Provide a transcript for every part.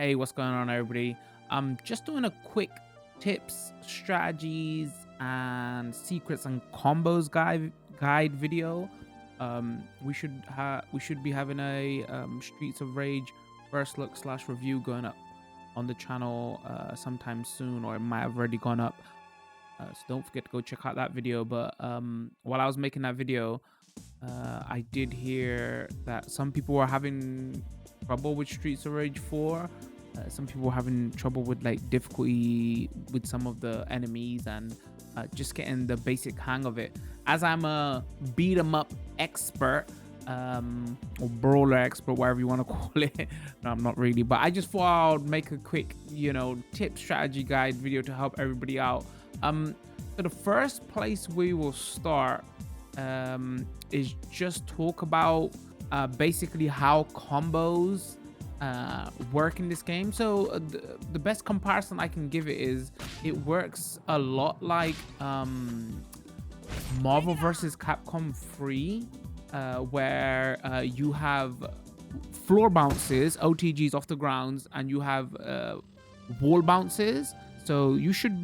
Hey, what's going on, everybody? I'm just doing a quick tips, strategies, and secrets and combos guide video. We should be having a Streets of Rage first look slash review going up on the channel sometime soon, or it might have already gone up. So don't forget to go check out that video. But while I was making that video, I did hear that some people were having trouble with Streets of Rage 4. Some people were having trouble with like difficulty with some of the enemies and just getting the basic hang of it. As I'm a beat 'em up expert, or brawler expert, whatever you want to call it. No, I'm not really, but I just thought I'd make a quick, tip strategy guide video to help everybody out. So the first place we will start is just talk about basically how combos work in this game. So the best comparison I can give it is it works a lot like Marvel vs. Capcom 3, where you have floor bounces, OTGs off the grounds, and you have wall bounces. So you should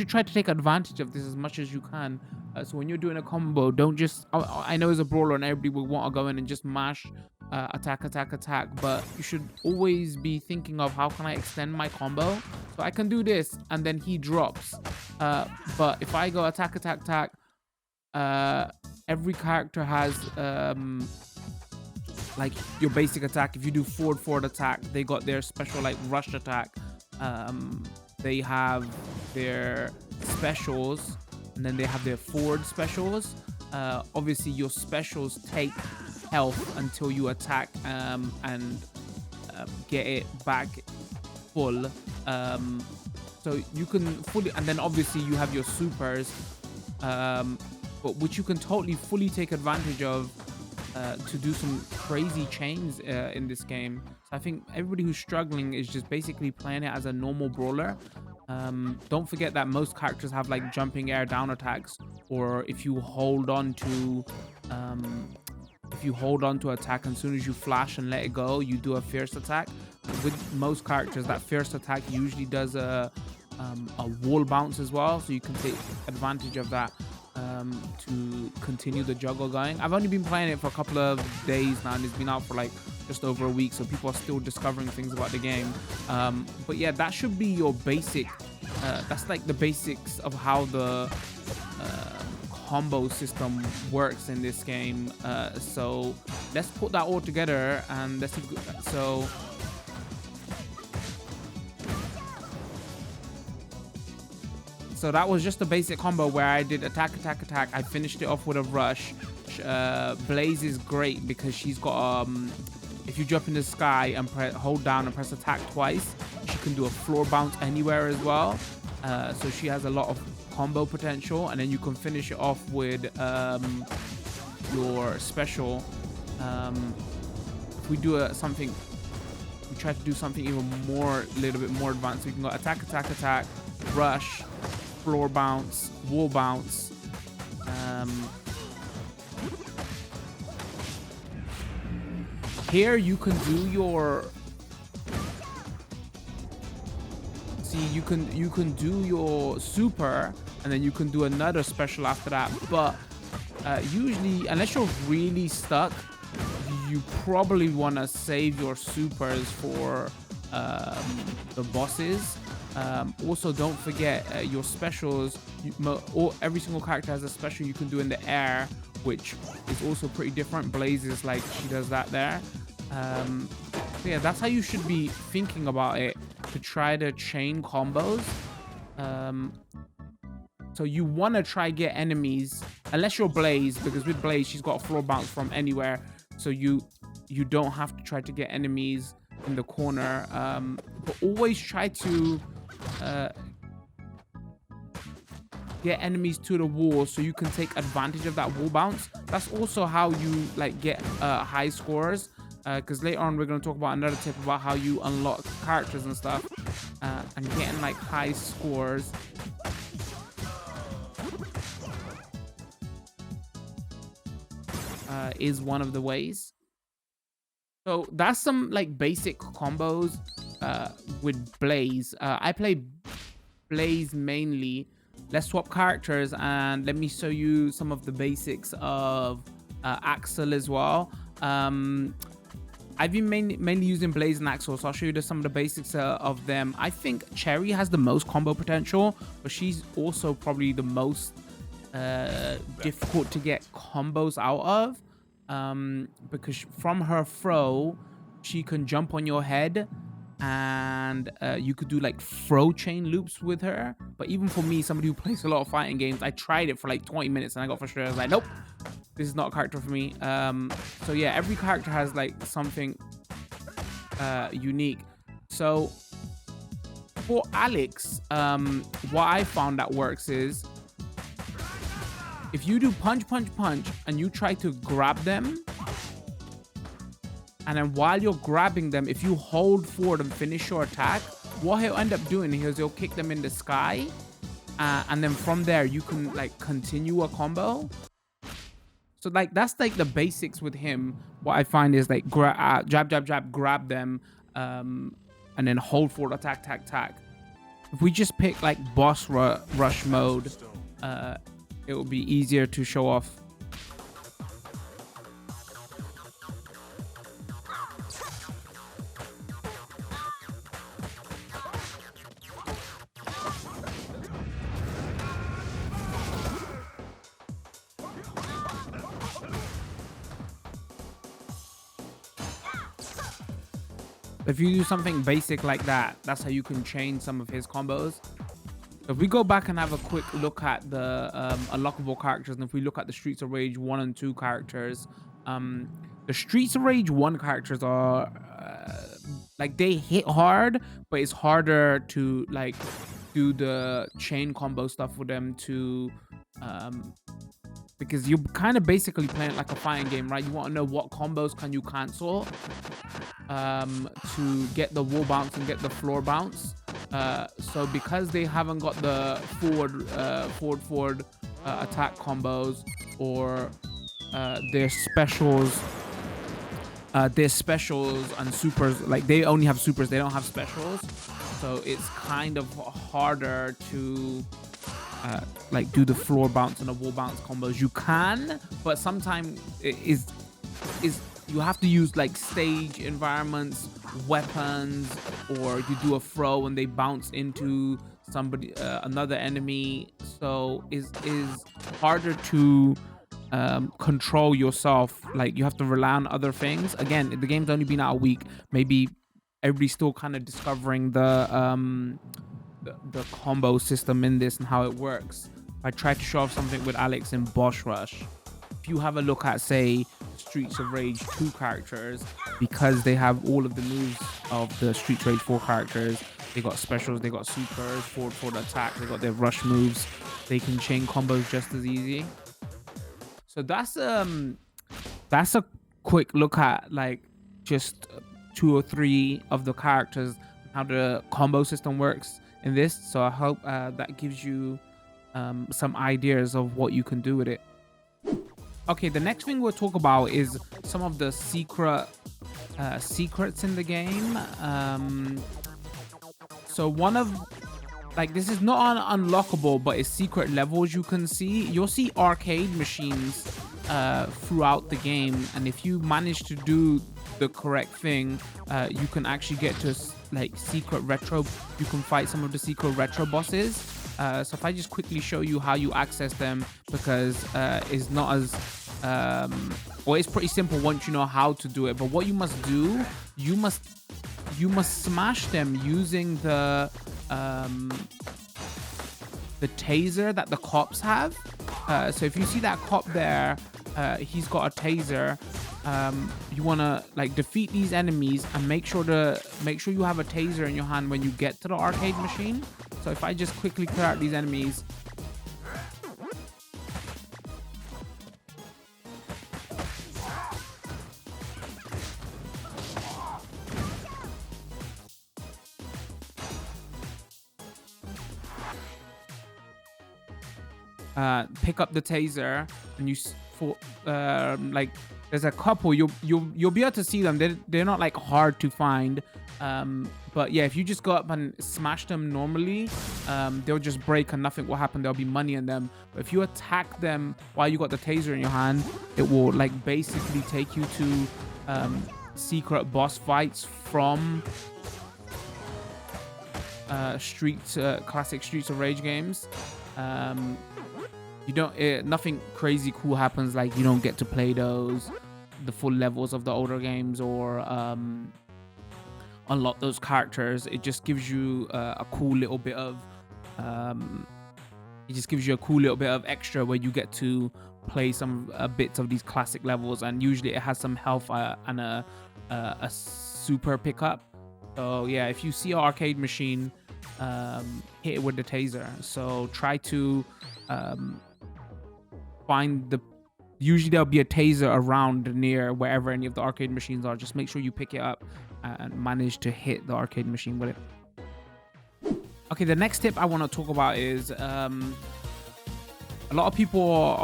try to take advantage of this as much as you can. So when you're doing a combo, don't just, I know as a brawler and everybody will want to go in and just mash attack, but you should always be thinking of how can I extend my combo. So I can do this and then he drops. But if I go attack, every character has like your basic attack. If you do forward attack, they got their special like rush attack. They have their specials, and then they have their forward specials. Obviously your specials take health until you attack and get it back full. So you can fully, and then obviously you have your supers, but which you can totally fully take advantage of to do some crazy chains in this game. So I think everybody who's struggling is just basically playing it as a normal brawler. Don't forget that most characters have like jumping air down attacks, or if you hold on to attack, and as soon as you flash and let it go, you do a fierce attack. With most characters, that fierce attack usually does a wall bounce as well, so you can take advantage of that to continue the juggle going. I've only been playing it for a couple of days now, and it's been out for like just over a week, so people are still discovering things about the game. But yeah, that should be your basic. That's like the basics of how the combo system works in this game. So let's put that all together and let's see. So that was just a basic combo where I did attack. I finished it off with a rush. Blaze is great because she's got if you jump in the sky and hold down and press attack twice, she can do a floor bounce anywhere as well. So she has a lot of combo potential, and then you can finish it off with your special. If we do we try to do something even more, a little bit more advanced. So we can go attack, rush, floor bounce, wall bounce. Here you can do your you can do your super, and then you can do another special after that. But usually, unless you're really stuck, you probably want to save your supers for the bosses. Also, don't forget your specials. Every single character has a special you can do in the air, which is also pretty different. Blaze is like, she does that there. So yeah, that's how you should be thinking about it to try to chain combos. So you want to try get enemies, unless you're Blaze, because with Blaze she's got a floor bounce from anywhere, so you don't have to try to get enemies in the corner. But always try to get enemies to the wall so you can take advantage of that wall bounce. That's also how you like get high scores, because later on we're going to talk about another tip about how you unlock characters and stuff, and getting like high scores is one of the ways. So that's some like basic combos. with Blaze. I play Blaze mainly. Let's swap characters and let me show you some of the basics of Axel as well. I've been mainly using Blaze and Axel, so I'll show you some of the basics of them. I think Cherry has the most combo potential, but she's also probably the most difficult to get combos out of, because from her throw, she can jump on your head, and you could do like throw chain loops with her. But even for me, somebody who plays a lot of fighting games, I tried it for like 20 minutes and I got frustrated. I was like, nope, this is not a character for me. So yeah, every character has like something unique. So for Alex, what I found that works is if you do punch, punch, punch, and you try to grab them, and then while you're grabbing them, if you hold forward and finish your attack, what he'll end up doing is he'll kick them in the sky, and then from there you can like continue a combo. So like that's like the basics with him. What I find is like jab, jab, jab, grab them, and then hold forward, attack, attack, attack. If we just pick like boss rush mode, it will be easier to show off. If you do something basic like that, that's how you can chain some of his combos. If we go back and have a quick look at the unlockable characters, and if we look at the Streets of Rage 1 and 2 characters, the Streets of Rage 1 characters are like they hit hard, but it's harder to like do the chain combo stuff with them to because you're kind of basically playing like a fighting game, right? You want to know what combos can you cancel to get the wall bounce and get the floor bounce. So because they haven't got the forward attack combos, or their specials and supers, like they only have supers, they don't have specials, so it's kind of harder to like do the floor bounce and the wall bounce combos. You can, but sometimes it is you have to use like stage environments, weapons, or you do a throw and they bounce into somebody, another enemy. So is harder to control yourself. Like you have to rely on other things. Again, the game's only been out a week. Maybe everybody's still kind of discovering the combo system in this and how it works. I tried to show off something with Alex in Boss Rush. If you have a look at, say, Streets of Rage 2 characters, because they have all of the moves of the Streets of Rage 4 characters, they got specials, they got supers, forward attack, they got their rush moves, they can chain combos just as easy. So that's a quick look at like just 2 or 3 of the characters, how the combo system works in this. So I hope that gives you some ideas of what you can do with it. Okay, the next thing we'll talk about is some of the secrets in the game. So one of, like, this is not an unlockable, but it's secret levels you can see. You'll see arcade machines throughout the game, and if you manage to do the correct thing, you can actually get to like secret retro. You can fight some of the secret retro bosses. So if I just quickly show you how you access them, because it's not as well, it's pretty simple once you know how to do it. But what you must do, you must smash them using the taser that the cops have. So if you see that cop there, he's got a taser. You want to like defeat these enemies and make sure you have a taser in your hand when you get to the arcade machine. So if I just quickly clear out these enemies, pick up the taser and you for like there's a couple you'll be able to see them. They're not like hard to find. But yeah, if you just go up and smash them normally, they'll just break and nothing will happen. There'll be money in them. But if you attack them while you got the taser in your hand, it will like basically take you to secret boss fights from classic Streets of Rage games. You don't nothing crazy cool happens, like you don't get to play the full levels of the older games or unlock those characters. It just gives you a cool little bit of extra where you get to play some bits of these classic levels, and usually it has some health and a super pickup. So yeah, if you see an arcade machine, hit it with the taser. So try to find usually there'll be a taser around near wherever any of the arcade machines are. Just make sure you pick it up and manage to hit the arcade machine with it. Okay, the next tip I want to talk about is a lot of people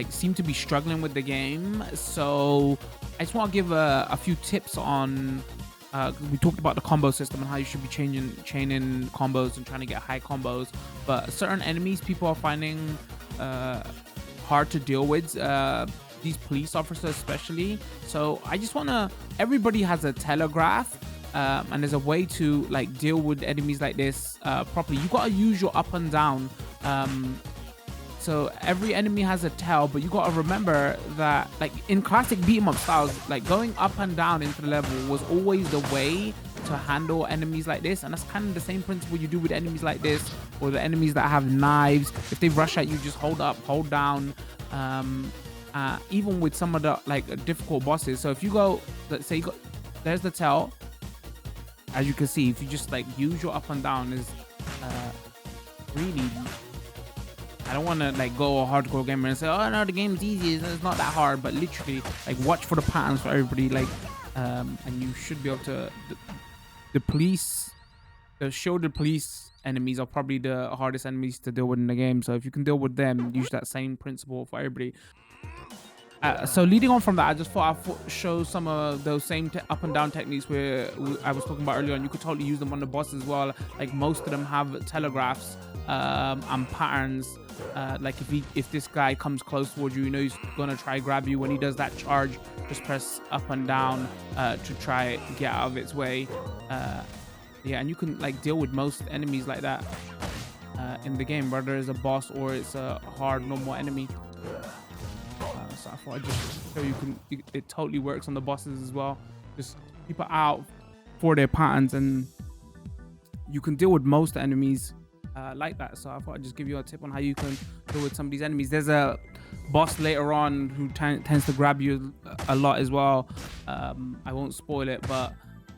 seem to be struggling with the game. So I just want to give a few tips on we talked about the combo system and how you should be chaining combos and trying to get high combos, but certain enemies people are finding hard to deal with, these police officers especially. So I just everybody has a telegraph, and there's a way to like deal with enemies like this properly. You gotta use your up and down. So every enemy has a tail, but you gotta remember that like in classic beat 'em up styles, like going up and down into the level was always the way to handle enemies like this. And that's kind of the same principle you do with enemies like this, or the enemies that have knives. If they rush at you, just hold up, hold down. Even with some of the like difficult bosses. So if you go, let's say there's the tail, as you can see, if you just like use your up and down is really, I don't want to like go a hardcore gamer and say, oh no, the game's easy, it's not that hard, but literally like watch for the patterns for everybody, like and you should be able to the shielded police enemies are probably the hardest enemies to deal with in the game. So if you can deal with them, use that same principle for everybody. So leading on from that, I just thought I'd show some of those same up and down techniques where I was talking about earlier, and you could totally use them on the boss as well. Like most of them have telegraphs and patterns. Like if this guy comes close towards you, you know he's gonna try grab you. When he does that charge, just press up and down to try get out of its way. Yeah, and you can like deal with most enemies like that in the game, whether it's a boss or it's a hard normal enemy. So I thought I'd just show you it totally works on the bosses as well. Just keep it out for their patterns, and you can deal with most enemies like that. So I thought I'd just give you a tip on how you can deal with some of these enemies. There's a boss later on who tends to grab you a lot as well. I won't spoil it, but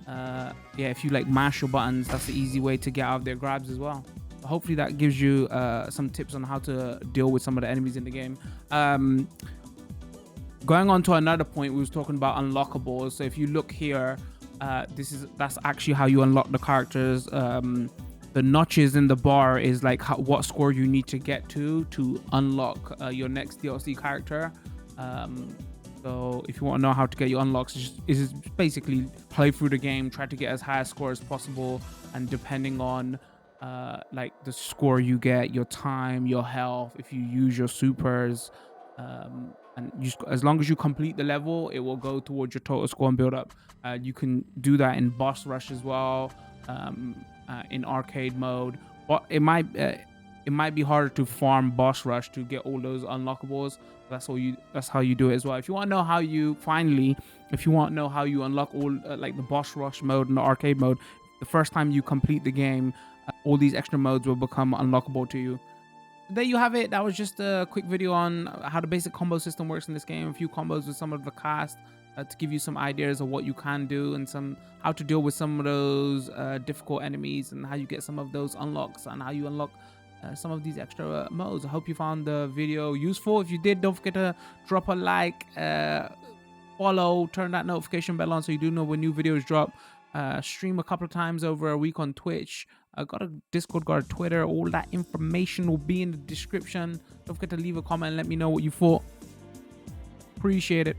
yeah, if you like mash your buttons, that's the easy way to get out of their grabs as well. Hopefully that gives you some tips on how to deal with some of the enemies in the game. Going on to another point, we was talking about unlockables. So if you look here, that's actually how you unlock the characters. The notches in the bar is like what score you need to get to unlock your next DLC character. So if you want to know how to get your unlocks, it's just basically play through the game, try to get as high a score as possible, and depending on like the score you get, your time, your health, if you use your supers, and as long as you complete the level, it will go towards your total score and build up. You can do that in boss rush as well, in arcade mode, but it might be harder to farm boss rush to get all those unlockables. That's how you do it as well. If you want to know how you unlock all like the boss rush mode and the arcade mode, the first time you complete the game, all these extra modes will become unlockable to you. There you have it. That was just a quick video on how the basic combo system works in this game. A few combos with some of the cast to give you some ideas of what you can do, and how to deal with some of those difficult enemies, and how you get some of those unlocks, and how you unlock some of these extra modes. I hope you found the video useful. If you did, don't forget to drop a like, follow, turn that notification bell on so you do know when new videos drop. Stream a couple of times over a week on Twitch. I got a Discord, got a Twitter. All that information will be in the description. Don't forget to leave a comment and let me know what you thought. Appreciate it.